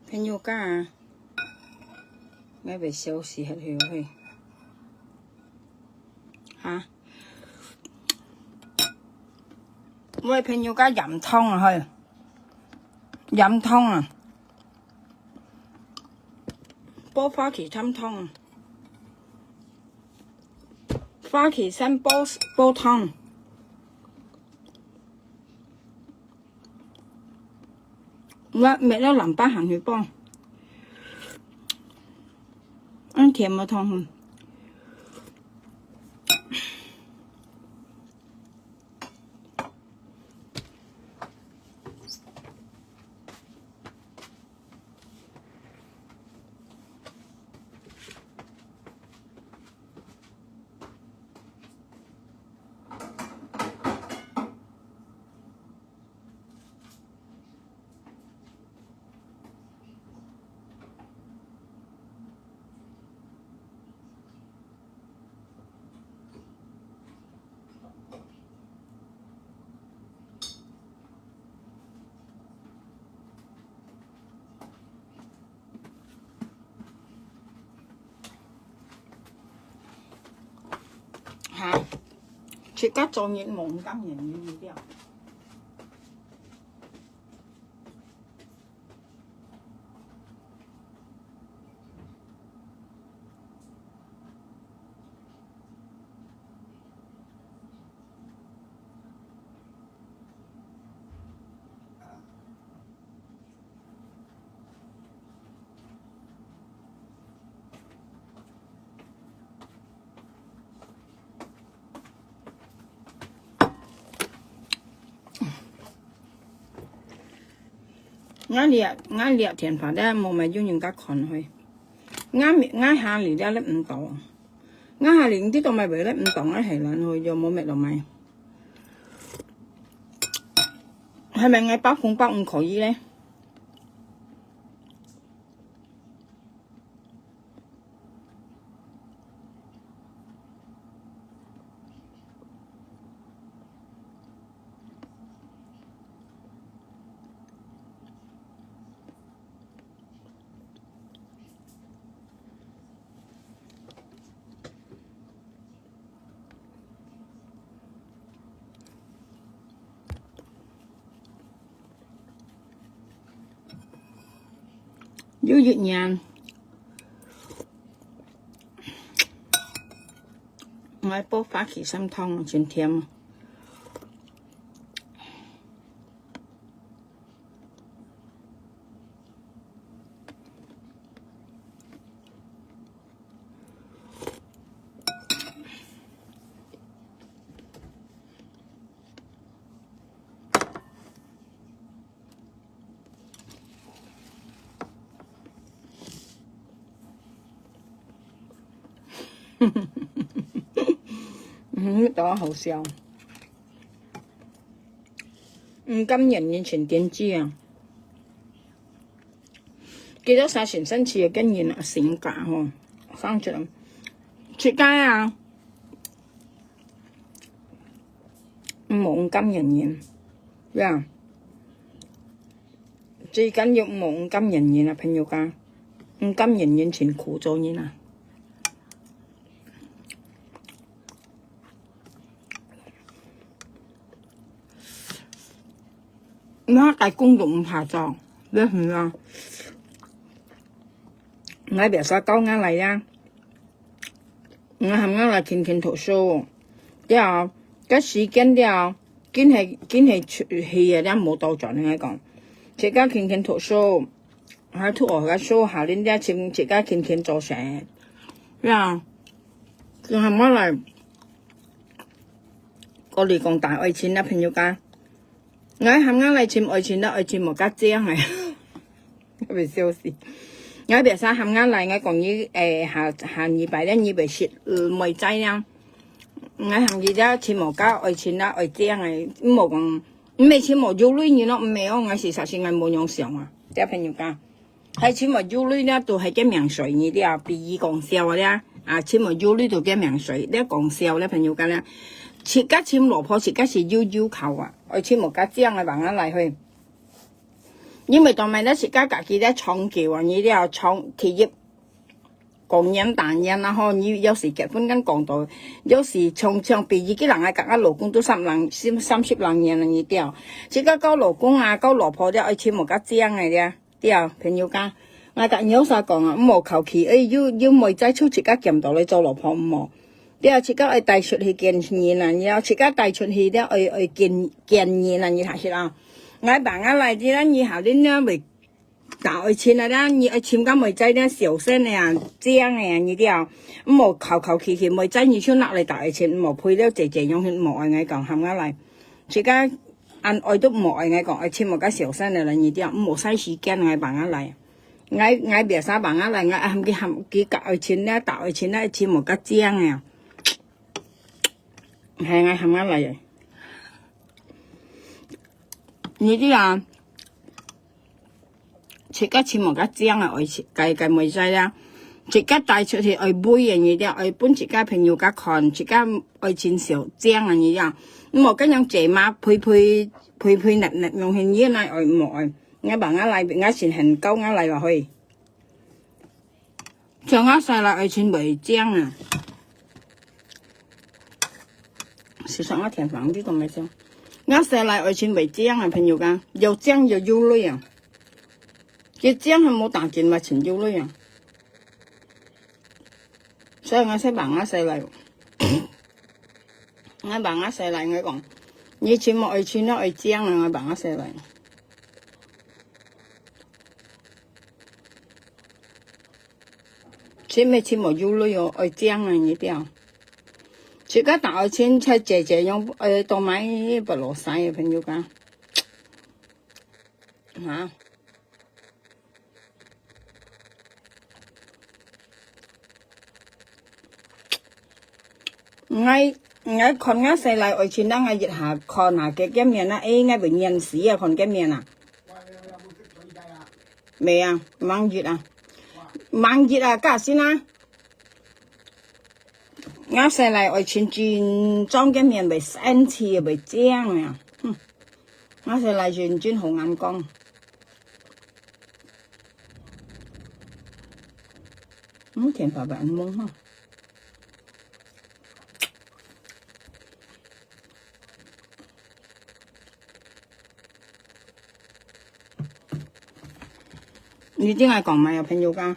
朋友家，我袂消息喺度去嚇。我朋友家飲湯啊去，飲湯啊，煲花旗參湯啊，花旗參煲湯。我搣咗淋巴行去煲，甜嘅湯。嚇！切家做嘢冇咁人語啲啊！我掠田法咧，冇咪要人家看去。我下嚟咧唔到，我下嚟啲度咪為咧唔到，我係撚去又冇咩落咪，係咪我100%唔可以咧？要熱人，我煲花旗參湯全甜。多好笑，唔甘人完全點知啊！記得晒全身次嘅經驗啊，性格嗬，生出嚟出街啊，冇甘人言呀，最緊要冇甘人言啊，朋友家唔甘人言全苦咗嘢啊！我大公都唔怕撞，你係啊？我別說高啱嚟呀，我係啱嚟天天讀書，啲個時間啲堅係出戲啊！啲冇到咗你講，自家天天讀書，喺讀我嘅書，下年啲錢自家天天做成，呀，仲係啱嚟，我哋講大愛錢啦，朋友家。我係啱嚟錢愛錢啦，愛錢冇加精係，我咪笑死。我別晒啱嚟，我講呢下禮拜咧，禮拜6未制啦。我行而家錢冇加愛錢啦，愛精係冇講，唔係錢冇要女嘢咯，唔係哦，我事實上係冇樣上啊，啲朋友家係錢冇要女咧，都係嘅名水呢啲啊，比講笑嘅咧，啊錢冇要女都嘅名水，啲講笑咧朋友家咧。切家錢老婆切家是要求啊，愛錢冇加精嘅話我嚟去，因為當咪咧自家己咧創橋啊，你都要創企業共人大人啦，嗬，你有時結婚跟講到，有時從畢業嘅人啊，夾個老公都30人啦，你掉，自家交老公啊，交老婆啲愛錢冇得爭嘅啲，掉朋友家，我夾有啥講啊，唔好求其，要妹仔出自家kiếm到你做老婆唔好，掉自家愛帶出去見人啊，然後自家帶出去啲愛見人啊，你睇下啦。我爸我嚟啲啦，以後啲咧咪打愛錢啦啦，你愛錢咁妹仔咧小聲嘅啊，精嘅啊，你啲啊，唔好求其妹仔你出落嚟打愛錢，唔好配了謝用去唔愛我講喊我嚟，自家按愛都唔愛我講，愛錢冇咁小聲嘅啦，你啲啊，唔好嘥時間我爸我嚟，我別曬爸我嚟，我喊佢夾愛錢咧，打愛錢咧，錢冇咁精嘅，係我喊我嚟。你啲啊，自家錢冇得爭啊，愛計妹仔啦，自家帶出去愛買嘅嘢啲，愛搬自家朋友家看，自家愛錢少爭啊嘢啊，冇咁樣借馬配力用現嘢嚟愛唔愛，我爸我嚟，我錢很高，我嚟落去，像我細嚟愛錢未爭啊，事實我填房啲都未爭。我細嚟愛錢為爭啊，朋友講又爭又憂慮啊，佢爭係冇大件咪錢憂慮啊，所以我識幫我細嚟，我幫我細嚟我講，你錢冇愛錢都愛爭啊，我幫我細嚟，錢咪錢冇憂慮哦，愛爭啊你啲。自家打愛錢才謝用當買不落晒嘅朋友講嚇，我看我細嚟愛錢啦，我熱下看下嘅一面啦，我未認識啊，看嘅面啊，未啊，猛熱啊，家先啦。我細嚟愛錢轉裝嘅面未生刺未精啊，我細嚟轉好眼光，甜白白唔懵呵。你點解講咪有朋友㗎？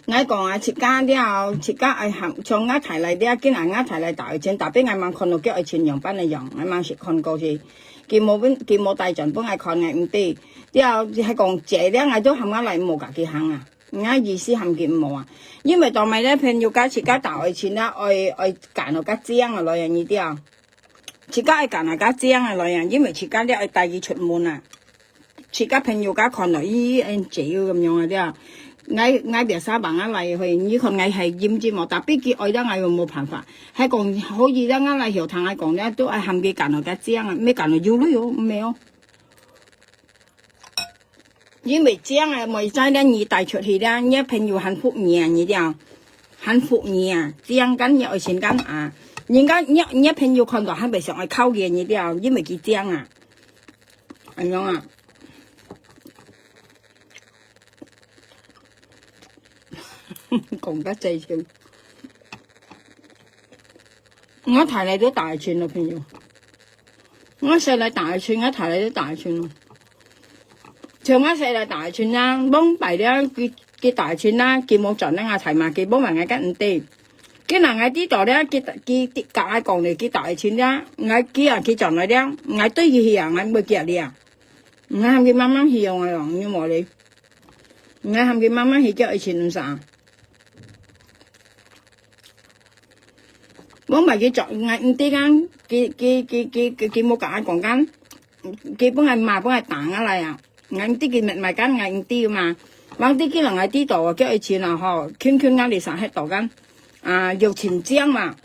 我講啊，自家啲自家愛行從我提嚟啲，今日我提嚟大錢，特別我望看到叫愛錢樣班嚟樣，我望是看過去，佢冇大盡幫我看嘅唔啲，之後係講借咧，我都喊我嚟冇㗎佢行啊，我意思喊佢冇啊，因為當咪咧朋友家自家大愛錢啦，愛揀到家精啊來人呢啲啊，自家愛揀到家精啊來人，因為自家啲愛帶佢出門啊，自家朋友家看到借咁樣啊啲啊。我別沙幫我嚟去，你看我係厭之冇，但係佢愛得我又冇辦法，係講可以啦，我嚟後同我講咧，都係喊佢揀到家精啊，咩揀到要女哦，唔係哦，因為精啊，妹仔咧你帶出去咧，你朋友幸福嘢你啲幸福嘢啊，精緊又愛錢緊啊，人家你朋友看到係咪想愛溝嘅你啲，因為佢精啊，咁樣啊。講得濟錢，我提你都大串咯，朋友。我細嚟大串，我提你都大串咯。像我細嚟大串啦，幫弊咧，佢大串啦，佢冇賺咧，我提埋佢幫埋我跟唔啲。佢嗱我啲度咧，佢夾我講嚟，佢大串啦，我佢賺嚟咧，我對佢去啊，我冇夾你啊，我喊佢慢慢去啊，我講你冇你，我喊佢慢慢去叫佢錢唔曬。我咪佢作嗌唔啲間，佢冇夾講緊，佢幫係賣幫係彈啊嚟啊，嗌啲佢咪賣緊嗌唔啲嘛，揾啲佢能喺啲度叫佢錢啊嗬，圈啱你實喺度緊，要錢精嘛，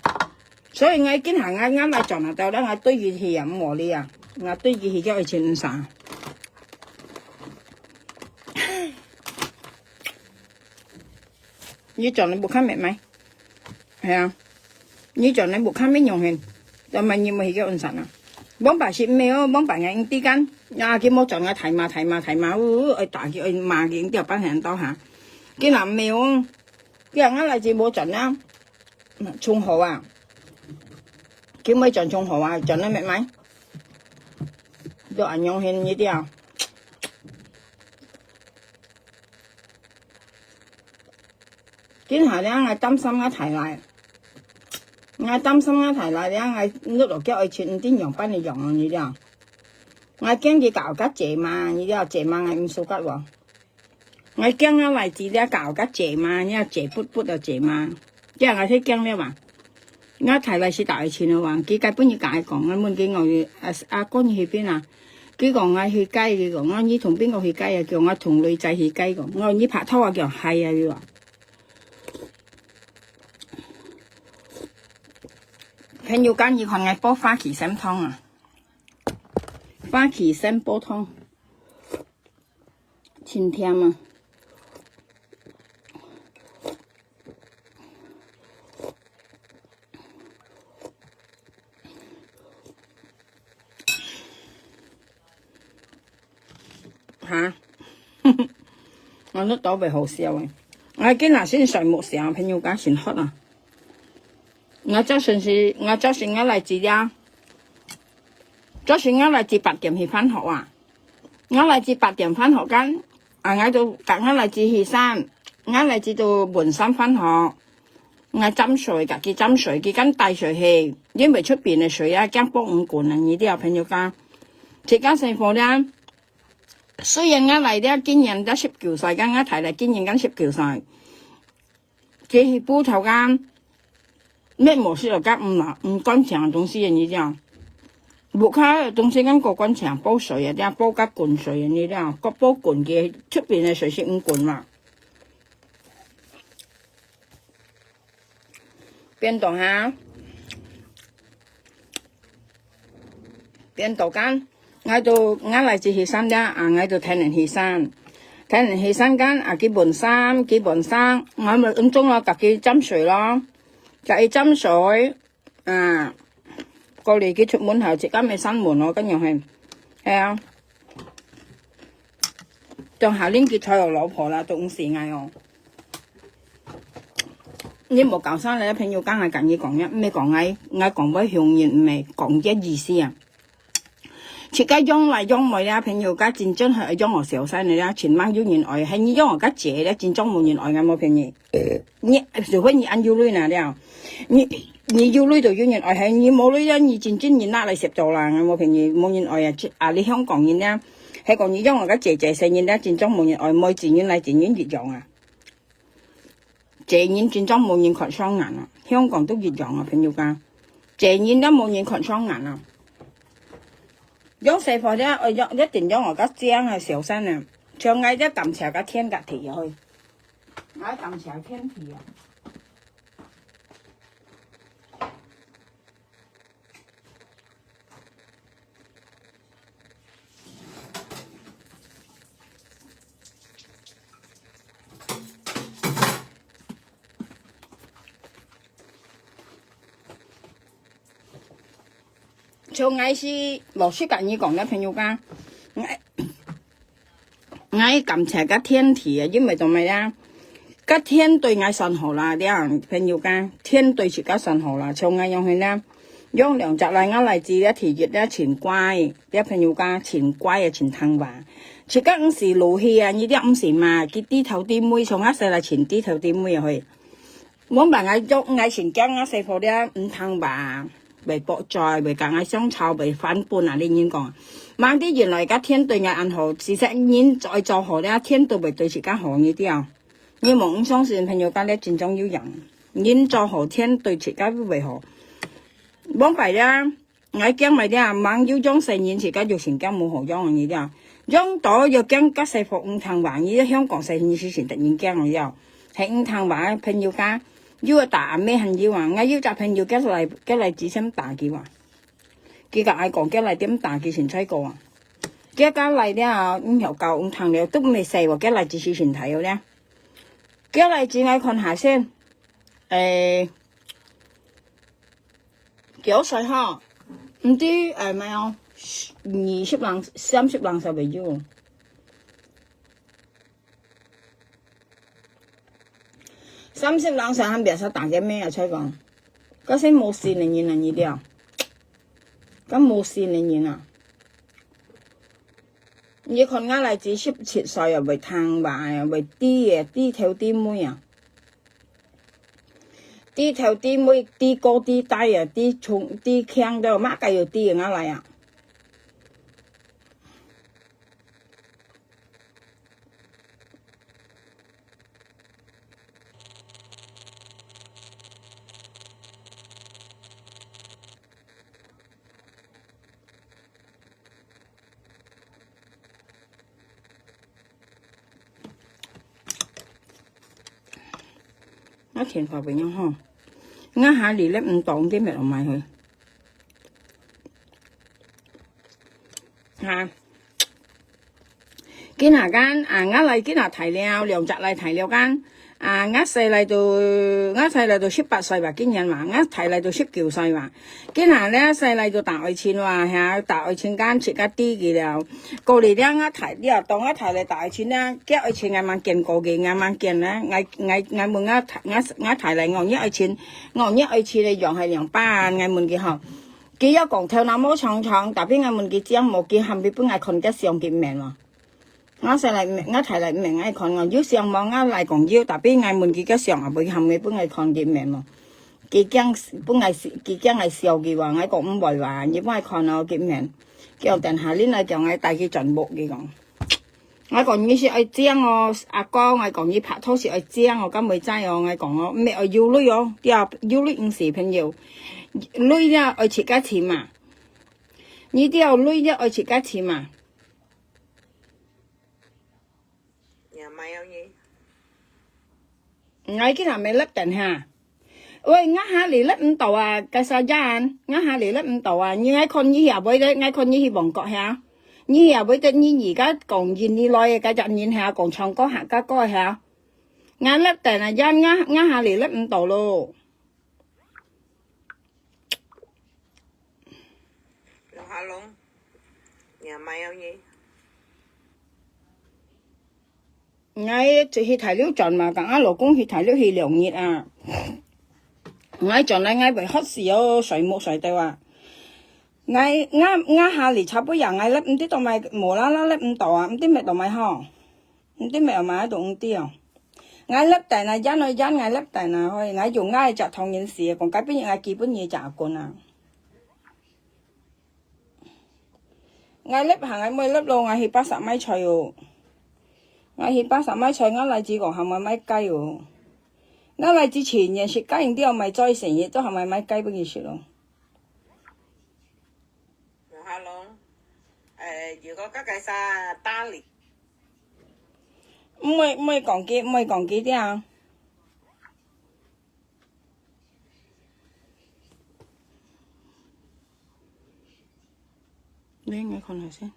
所以我今行啱嚟撞下到咧，我對住佢又唔和你啊，我對住佢叫佢錢唔曬，你撞你冇看明咪？係啊。你chọn lại một khám mấy nhồng hình, rồi mà nhiều mà hiểu ổn sẵn à, bóng bà xịn mèo, bóng bà ngay tí căn, 呀，佢冇做我睇嘛，我大叫我罵佢掉班人多下，佢男咩喎？佢話我嚟自冇做啦，中學啊，佢咪做中學啊，做得咩咪？都ảnh hưởng hình như thế nào? Chính hồi đó ngay tâm心一提嚟，ngay tâm心一提嚟咧，ngay lúc đầu叫愛chuyện tiếng dùng班嚟用như thế nào? Ngay驚佢搞cái chế mà như thế nào chế mà ngay không số cái喎. Ngay驚nó lại chỉ để搞cái chế mà như chế bút là chế mà, chứ ngay thấy驚咩嘛? Ngay提嚟是大錢嘅話，佢根本要解講，我問佢我阿哥你去邊啊？佢講我去街，佢講我你同邊個去街啊？叫我同女仔去街講，我話你拍拖啊？叫係啊，佢話。朋友間要看我煲花旗參湯啊，花旗參煲湯，清甜啊！嚇，我都倒背好笑嘅。我今日先上木時候，朋友間先喝啊！我早上我來自呀，早上我來自8點去返學啊！我來自8點返學間，我來自去山，我來自到門山返學，我斟水㗎，佢斟水，佢跟帶水去，因為出邊嘅水啊，驚煲5罐啊！呢啲有朋友間，自家細貨咧。雖然我嚟咧今年得19歲，剛剛提嚟今年緊19歲，這是煲頭間咩模式就間唔乾淨東西你知啊？木卡東西間個乾淨煲水啊，啲煲吉罐水啊，你知啊？個煲罐嘅出邊嘅水是5罐嘛？邊度嚇？邊度間？我嚟自去山啫，我到睇人去山間啊，基本上我咪咁中咯，夾佢斟水咯，夾佢斟水啊，過嚟佢出門口直間咪閂門咯，跟住係啊，仲下年結娶我老婆啦，到5時嗌我，你冇搞生你朋友間係近嘢講一咩講我講俾向人唔係講嘅意思啊。自家用嚟用去咧，朋友家戰爭係用我小細你啦，全晚要人愛，係你用我家姐咧戰爭冇人愛嘅冇便宜。你除非你按要女嗱了，你要女就要人愛，係你冇女咧，你戰爭人拉嚟食咗啦，冇便宜冇人愛啊！你香港人咧，係講你用我家姐細人咧戰爭冇人愛，冇自願嚟自願越用啊！謝人戰爭冇人群雙眼啊，香港都越用啊，朋友家謝人都冇人群雙眼啊！用細貨咧，我一定用我個姜啊小心啊，像嗌啲撳斜個天格提入去，嗌撳斜天提啊！像嗌是老師跟你講嘅朋友間，嗌撳斜個天提啊，因為做咩咧？個天對嗌神號啦，啲人朋友間天對住個神號啦，像嗌用去咧，用2隻嚟我嚟自一條月咧錢乖，啲朋友間錢乖啊錢湯吧，除咗5時路氣啊，呢啲5時嘛，佢低頭啲妹從一細嚟錢低頭啲妹入去，我話嗌喐嗌錢姜啊細貨咧5湯吧。被駁載，被夾硬相湊，被反叛啊！你已經講，晚啲原來而家天對嘅暗號，事實已再做好咧，天對被對住間行呢啲啊！你冇相信朋友間咧戰爭要人，已做好天對住間為何？幫弊啦！我驚咪啲啊，晚要將成年自家要成間冇好用呢啲啊，用到又驚吉世服5湯環，呢啲香港成年事前突然驚我又係5湯環朋友間。要打咩恨要啊？我要集朋友幾嚟只想打佢話，佢個嗌講幾嚟點打佢前妻個啊？幾家嚟咧啊？5條舊5湯料都未細喎，幾嚟只事前睇咗咧？幾嚟只嗌看下先，幾歲呵？唔知咩啊？ 20人、30人就未要。30人上還別說大嘅咩啊？吹講，嗰些冇事零年啊，呢啲啊，咁冇事零年啊。你看我嚟自17歲啊，為湯吧啊，為啲啊，啲頭啲妹啊，啲頭啲妹，啲高啲低啊，啲重啲強到乜計要啲我嚟啊。我前頭邊樣呵，我下嚟咧唔當啲咩落埋去嚇。今下間啊，我嚟今下提了兩隻嚟提了間啊，我細嚟到18歲吧，今年話我提嚟到19歲話，今下咧細嚟到大愛錢話嚇，大愛錢間切家啲嘅了，過嚟咧我提了，當我提嚟大愛錢咧，幾愛錢我冇見過嘅，我冇見咧，我問我提嚟我一愛錢嚟用係200，我問佢嗬。佢有講頭那麼長長，特別我問佢講冇佢後邊本係看得上佢名喎。我上嚟我提嚟明係看我要上網我嚟講要，特別我問佢嘅上啊佢後邊本係看佢名喎。佢講本係笑佢話，我講唔會話，佢本係看我佢名。叫等下年嚟叫我帶佢進步佢講。我講呢是愛將我阿哥，我講呢拍拖是愛將我咁未知哦，我講我咩愛要女哦，啲啊要女唔是朋友。女咧愛自家錢嘛，呢啲有女咧愛自家錢嘛。nhà mày đâu gì? Ngay cái nào mày lấp định ha? Ôi ngã hạ lì lấp tàu à, cái sao gian? Ngã hạ lì lấp tàu à, như ngay con như hiểu với đấy, ngay con như hiểu bằng cọ ha. Như hiểu với cái như gì cái còn nhìn đi lôi cái trận nhìn ha, còn trong có hạ cái coi ha. Ngã lấp định là gian ngã hạ lì lấp tàu luôn. Hả luôn? Nhà mày đâu gì? Ngay chỉ khi thải liễu chọn mà cả老公去thải liễu去涼熱啊，ngay chọn lại ngay bị hot xì ở水木水地話，ngay下嚟差不多ngay粒唔知道咪無啦啦粒唔到啊，唔知咪到咪呵，唔知咪又買到唔知啊，ngay粒定啊，因ngay粒定啊，去ngay用ngay就同件事，còn cái邊ngay基本嘢習慣啊，ngay粒行ngay每粒路ngay去80米菜喎。我去80米菜，我嚟自講係咪買雞喎？我嚟自前日食雞，然之後咪再成日都係咪買雞俾佢食咯。Hả luôn? Vừa có các cái xa ta liệt. 唔係講幾啲啊？你應該看下先。